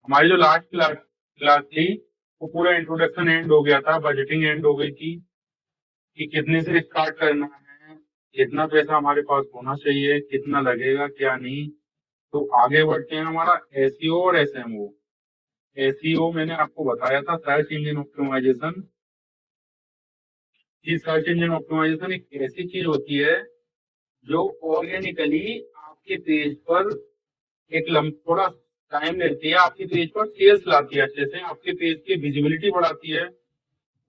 हमारी जो last class class थी वो पूरा इंट्रोडक्शन एंड हो गया था, बजटिंग एंड हो गई थी कि कितने से स्टार्ट करना है, कितना पैसा हमारे पास होना चाहिए, कितना लगेगा क्या नहीं। तो आगे बढ़ते हैं हमारा एसईओ और एसएमओ। एसईओ मैंने आपको बताया था, सर्च इंजन ऑप्टिमाइजेशन। कि सर्च इंजन ऑप्टिमाइजेशन एक ऐसी चीज होती है जो ऑर्गेनिकली आपके पेज पर थोड़ा टाइम लेती है, आपके पेज पर सेल्स लाती है, अच्छे से आपके पेज की विजिबिलिटी बढ़ाती है।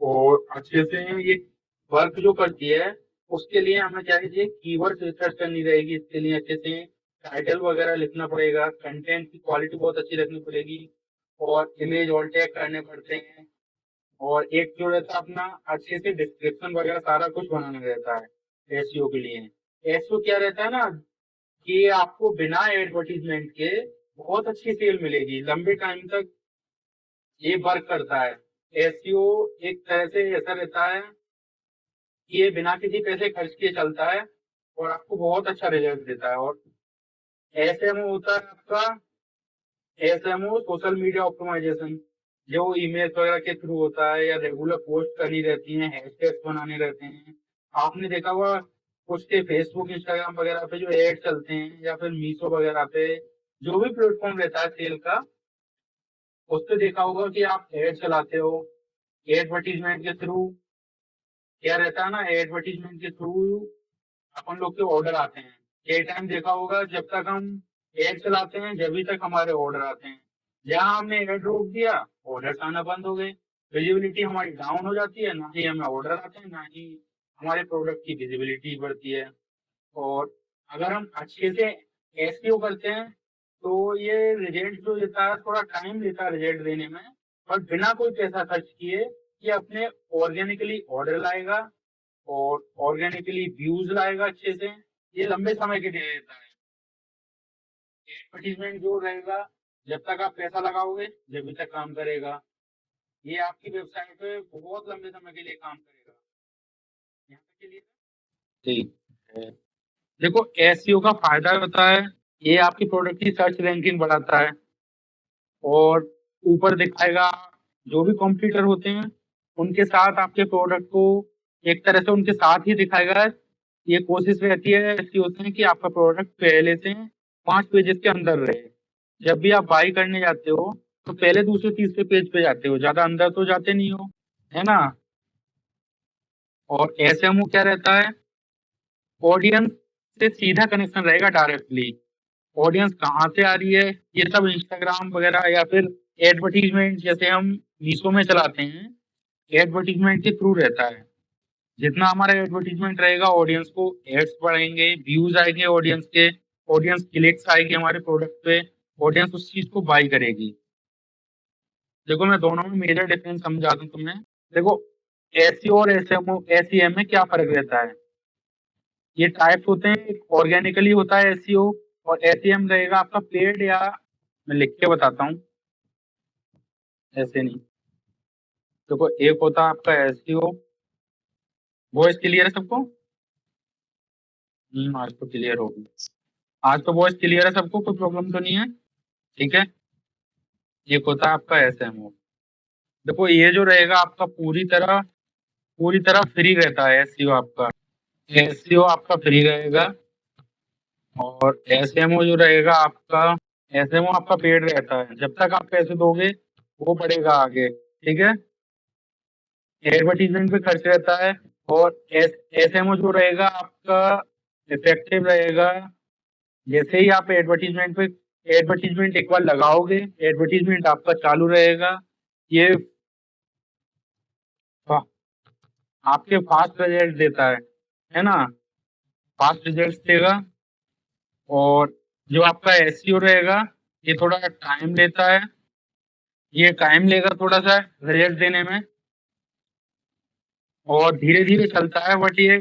और अच्छे से ये वर्क जो करती है उसके लिए हमें क्या कीजिए, कीवर्ड रिसर्च करनी रहेगी। इसके लिए अच्छे से टाइटल वगैरह लिखना पड़ेगा, कंटेंट की क्वालिटी बहुत अच्छी रखनी पड़ेगी, और इमेज ऑल टैग करने पड़ते हैं। और एक जो रहता है अपना, अच्छे से डिस्क्रिप्शन वगैरह सारा कुछ बनाना रहता है एसईओ के लिए। एसईओ क्या रहता है ना, कि आपको बिना एडवर्टीजमेंट के बहुत अच्छी सेल मिलेगी लंबे टाइम तक। ये वर्क करता है। एसईओ एक तरह से ऐसा रहता है कि ये बिना किसी पैसे खर्च किए चलता है और आपको बहुत अच्छा रिजल्ट देता है। और एसएमओ होता है आपका, एसएमओ सोशल मीडिया ऑप्टिमाइजेशन, जो ईमेल वगैरह के थ्रू होता है या रेगुलर पोस्ट करनी रहती है, हैशटैग्स बनाने रहते हैं। आपने देखा हुआ कुछ के फेसबुक इंस्टाग्राम वगैरह पे जो एड चलते हैं, या फिर मीशो वगैरह पे, जो भी प्लेटफॉर्म रहता है सेल का, उस पे देखा होगा कि आप एड चलाते हो। एडवर्टीजमेंट के थ्रू क्या रहता है ना, एडवर्टीजमेंट के थ्रू अपन लोग के ऑर्डर आते हैं। ये टाइम देखा होगा, जब तक हम एड चलाते हैं जब तक हमारे ऑर्डर आते हैं। जहां हमने एड रोक दिया, ऑर्डर आना बंद हो गए, विजिबिलिटी हमारी डाउन हो जाती है, ना ही हमें ऑर्डर आते हैं, ना ही हमारे प्रोडक्ट की विजिबिलिटी बढ़ती है। और अगर हम अच्छे से एसईओ करते हैं तो ये रिजल्ट जो देता है, थोड़ा टाइम लेता है रिजल्ट देने में, और बिना कोई पैसा खर्च किए ये अपने ऑर्गेनिकली ऑर्डर लाएगा और ऑर्गेनिकली व्यूज लाएगा अच्छे से। ये लंबे समय के लिए रहता है। एडवर्टीजमेंट जो रहेगा, जब तक आप पैसा लगाओगे जब तक काम करेगा। ये आपकी वेबसाइट पे बहुत लंबे समय के लिए काम करेगा। यहाँ तक के लिए ठीक है। देखो एसईओ का फायदा होता है, ये आपकी प्रोडक्ट की सर्च रैंकिंग बढ़ाता है, और ऊपर दिखाएगा जो भी कॉम्पिटिटर होते हैं उनके साथ आपके प्रोडक्ट को एक तरह से उनके साथ ही दिखाएगा। ये कोशिश रहती है एसईओ से कि आपका प्रोडक्ट पहले से 5 पेजेस के अंदर रहे। जब भी आप बाई करने जाते हो तो पहले दूसरे तीसरे पेज पे जाते हो, ज्यादा अंदर तो जाते नहीं हो, है ना। और एसएमओ क्या रहता है, ऑडियंस से सीधा कनेक्शन रहेगा डायरेक्टली। ऑडियंस कहाँ से आ रही है, ये सब इंस्टाग्राम वगैरह या फिर एडवर्टीजमेंट जैसे हम मीशो में चलाते हैं, एडवर्टीजमेंट के थ्रू रहता है। जितना हमारा एडवर्टीजमेंट रहेगा ऑडियंस को एड्स बढ़ेंगे, व्यूज आएंगे ऑडियंस के, ऑडियंस क्लिक्स आएगी हमारे प्रोडक्ट पे, ऑडियंस उस चीज को बाई करेगी। देखो मैं दोनों में मेजर डिफरेंस समझा दूं तुम्हें। देखो एसईओ और एसएमओ एसईएम में क्या फर्क रहता है। ये टाइप्स होते हैं, ऑर्गेनिकली होता है एसईओ, और एसईएम रहेगा आपका पेड, या मैं लिख के बताता हूँ, ऐसे नहीं। देखो एक होता है आपका एसईओ। वॉइस क्लियर है सबको? आज तो क्लियर होगी। आज तो वॉइस क्लियर है सबको, कोई प्रॉब्लम तो नहीं है? ठीक है। एक होता है आपका एसएमओ। देखो ये जो रहेगा आपका पूरी तरह फ्री रहता है एसईओ आपका। एसईओ आपका फ्री रहेगा। और एसएमओ जो रहेगा आपका, एसएमओ आपका पेड रहता है, जब तक आप पैसे दोगे वो बढ़ेगा आगे, ठीक है। एडवर्टीजमेंट पे खर्च रहता है। और एसएमओ जो रहेगा आपका इफेक्टिव रहेगा। जैसे ही आप एडवर्टीजमेंट एक बार लगाओगे, एडवर्टीजमेंट आपका चालू रहेगा। ये फा- आपके फास्ट रिजल्ट देता है ना, फास्ट रिजल्ट देगा। और जो आपका एसईओ रहेगा, ये थोड़ा टाइम लेता है, ये टाइम लेगा थोड़ा सा रिजल्ट देने में, और धीरे धीरे चलता है। बट ये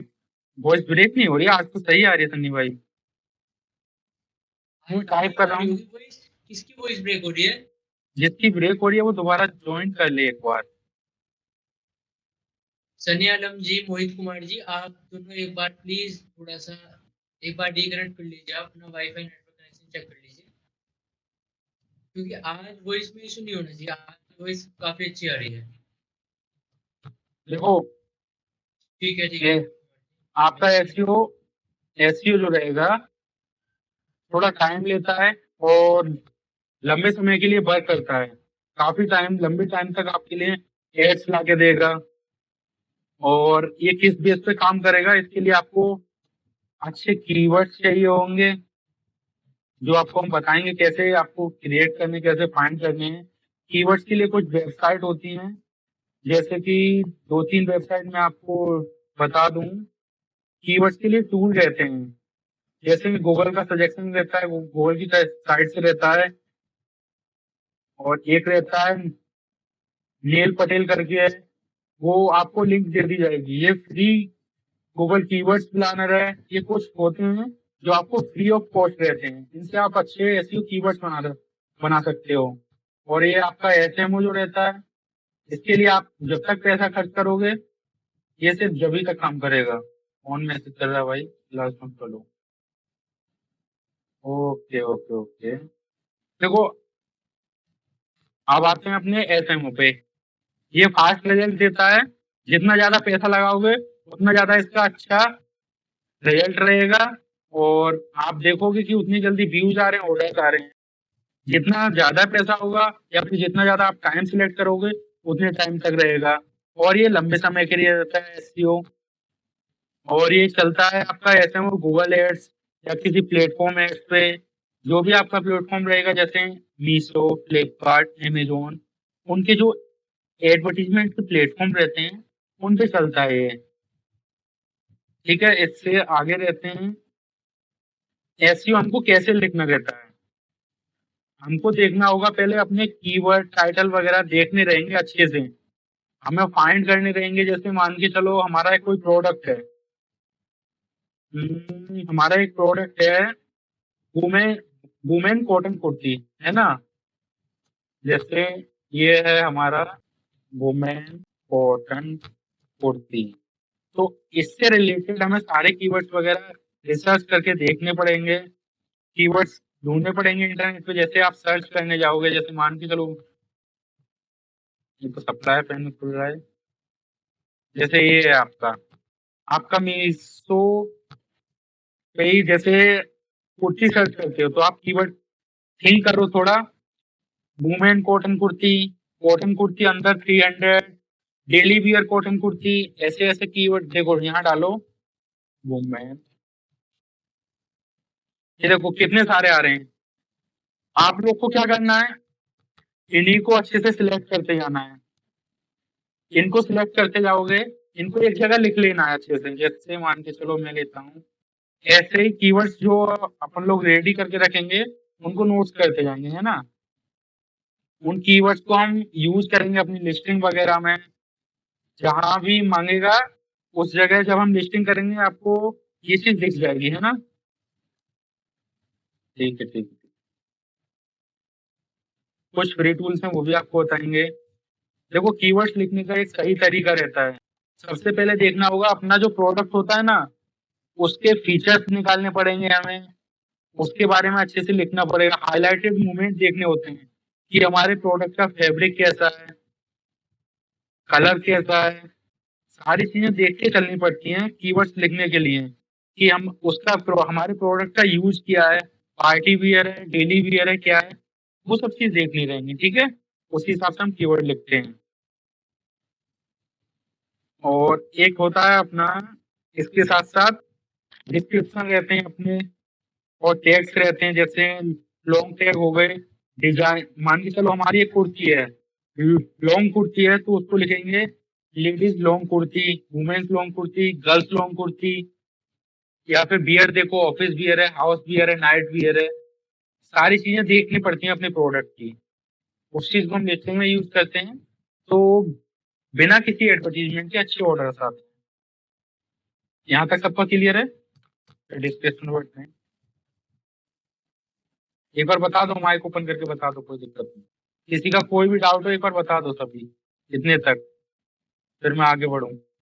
वॉइस ब्रेक नहीं हो रही, आज तो सही आ रही है सन्नी भाई। मैं टाइप कर रहा हूँ। किसकी वॉइस ब्रेक हो रही है? जिसकी ब्रेक हो रही है वो दोबारा ज्वाइन कर ले एक बार। सनी आलम जी, मोहित कुमार जी, आप दोनों एक बार प्लीज थोड़ा सा एक बार डीकनेक्ट कर लीजिए, आप अपना वाईफाई नेटवर्क कनेक्शन चेक कर लीजिए। क्योंकि आज वॉइस में इशू नहीं होना चाहिए, आज वॉइस काफी अच्छी आ रही है। देखो, ठीक है ठीक ये है। आपका एसईओ जो रहेगा थोड़ा टाइम लेता है और लंबे समय के लिए वर्क करता है। काफी टाइम, लंबे टाइम तक आपके लिए एड्स ला के देगा। और ये किस बेस पे काम करेगा, इसके लिए आपको अच्छे कीवर्ड्स चाहिए होंगे, जो आपको हम बताएंगे कैसे आपको क्रिएट करने, कैसे फाइंड करने हैं। कीवर्ड्स के लिए कुछ वेबसाइट होती हैं, जैसे कि 2-3 वेबसाइट मैं आपको बता दूं। कीवर्ड्स के लिए टूल रहते हैं, जैसे कि गूगल का सजेशन रहता है, वो गूगल की साइट से रहता है। और एक रहता है नील पटेल करके है, वो आपको लिंक दे दी जाएगी। ये फ्री गूगल कीवर्ड्स प्लानर है। ये कुछ होते हैं जो आपको फ्री ऑफ कॉस्ट रहते हैं, इनसे आप अच्छे एसईओ कीवर्ड्स बना सकते हो। और ये आपका एसएमओ जो रहता है, इसके लिए आप जब तक पैसा खर्च करोगे, ये सिर्फ जब तक काम करेगा। ऑन मैसेज कर रहा है भाई, लास्ट मत कर लो। Okay okay okay. देखो, अब आते हैं अपने एसएमओ पे। ये फास्ट रिजल्ट देता है। जितना ज्यादा पैसा लगाओगे उतना ज्यादा इसका अच्छा रिजल्ट रहेगा। और आप देखोगे कि उतनी जल्दी व्यूज आ रहे हैं, ऑर्डर्स आ रहे हैं। जितना ज्यादा पैसा होगा या फिर जितना ज्यादा आप टाइम सिलेक्ट करोगे, उतने टाइम तक रहेगा। और ये लंबे समय के लिए रहता है एसईओ। और ये चलता है आपका एसएमओ गूगल एड्स या किसी प्लेटफॉर्म एड्स पे। जो भी आपका प्लेटफॉर्म रहेगा, जैसे मीशो, फ्लिपकार्ट, अमेजोन, उनके जो एडवर्टीजमेंट के प्लेटफॉर्म रहते हैं, उन पे चलता है ये। ठीक है, इससे आगे रहते हैं। एसईओ हमको कैसे लिखना रहता है, हमको देखना होगा पहले अपने कीवर्ड टाइटल वगैरह देखने रहेंगे अच्छे से। हमें फाइंड करने रहेंगे। जैसे मान के चलो हमारा एक कोई प्रोडक्ट है। हमारा एक प्रोडक्ट है वुमेन वुमेन कॉटन कुर्ती, है ना। जैसे ये है हमारा वुमेन कॉटन कुर्ती। तो इससे रिलेटेड हमें सारे कीवर्ड्स वगैरह रिसर्च करके देखने पड़ेंगे। कीवर्ड्स ढूंढने पड़ेंगे इंटरनेट पे। जैसे आप सर्च करने जाओगे, जैसे मान के चलो ये तो सप्लाई पेन खुल रहा है। जैसे ये है आपका आपका मीशो पे ही जैसे कुर्ती सर्च करते हो, तो आप कीवर्ड थिंक करो थोड़ा। वुमेन कॉटन कुर्ती अंदर 300, डेली वियर कॉटन कुर्ती, ऐसे ऐसे कीवर्ड देखो, यहाँ डालो वुमेन। ये देखो कितने सारे आ रहे हैं। आप लोग को क्या करना है, इन्हीं को अच्छे से सिलेक्ट करते जाना है। इनको सिलेक्ट करते जाओगे, इनको एक जगह लिख लेना है अच्छे से। जैसे मान के चलो मैं लेता हूँ, ऐसे ही कीवर्ड्स जो अपन लोग रेडी करके रखेंगे, उनको नोट्स करते जाएंगे, है ना। उन कीवर्ड्स को हम यूज करेंगे अपनी लिस्टिंग वगैरह में, जहां भी मांगेगा उस जगह जब हम लिस्टिंग करेंगे, आपको ये चीज दिख जाएगी, है ना। ठीक है ठीक है। कुछ फ्री टूल्स हैं, वो भी आपको बताएंगे। देखो, कीवर्ड्स लिखने का एक सही तरीका रहता है। सबसे पहले देखना होगा अपना जो प्रोडक्ट होता है ना, उसके फीचर्स निकालने पड़ेंगे हमें। उसके बारे में अच्छे से लिखना पड़ेगा। हाईलाइटेड मोमेंट देखने होते हैं कि हमारे प्रोडक्ट का फैब्रिक कैसा है, कलर कैसा है। सारी चीजें देख के चलनी पड़ती हैं कीवर्ड्स लिखने के लिए, कि हम उसका हमारे प्रोडक्ट का यूज किया है, पार्टी वियर है, डेली वियर है, क्या है, वो सब चीज देखनी रहेंगी। ठीक है, उसी हिसाब से हम कीवर्ड लिखते हैं। और एक होता है अपना, इसके साथ साथ डिस्क्रिप्शन रहते हैं अपने, और टैग्स रहते हैं। जैसे लॉन्ग टैग हो गए, डिजाइन। मान के चलो हमारी एक कुर्ती है, लॉन्ग कुर्ती है, तो उसको लिखेंगे ladies long kurti, women's long kurti, girls long kurti. या फिर बियर देखो, ऑफिस बियर है, हाउस बियर है, नाइट बियर है। सारी चीजें देखनी पड़ती हैं अपने प्रोडक्ट की। उस चीज को हम लिस्टिंग में यूज करते हैं, तो बिना किसी एडवर्टीजमेंट के अच्छे ऑर्डर आते हैं। यहाँ तक सबका क्लियर है। डिस्क्रिप्शन बढ़ते हैं। एक बार बता दो, माइक ओपन करके बता दो, कोई दिक्कत नहीं। किसी का कोई भी डाउट हो एक बार बता दो सभी, इतने तक, फिर मैं आगे बढ़ूं।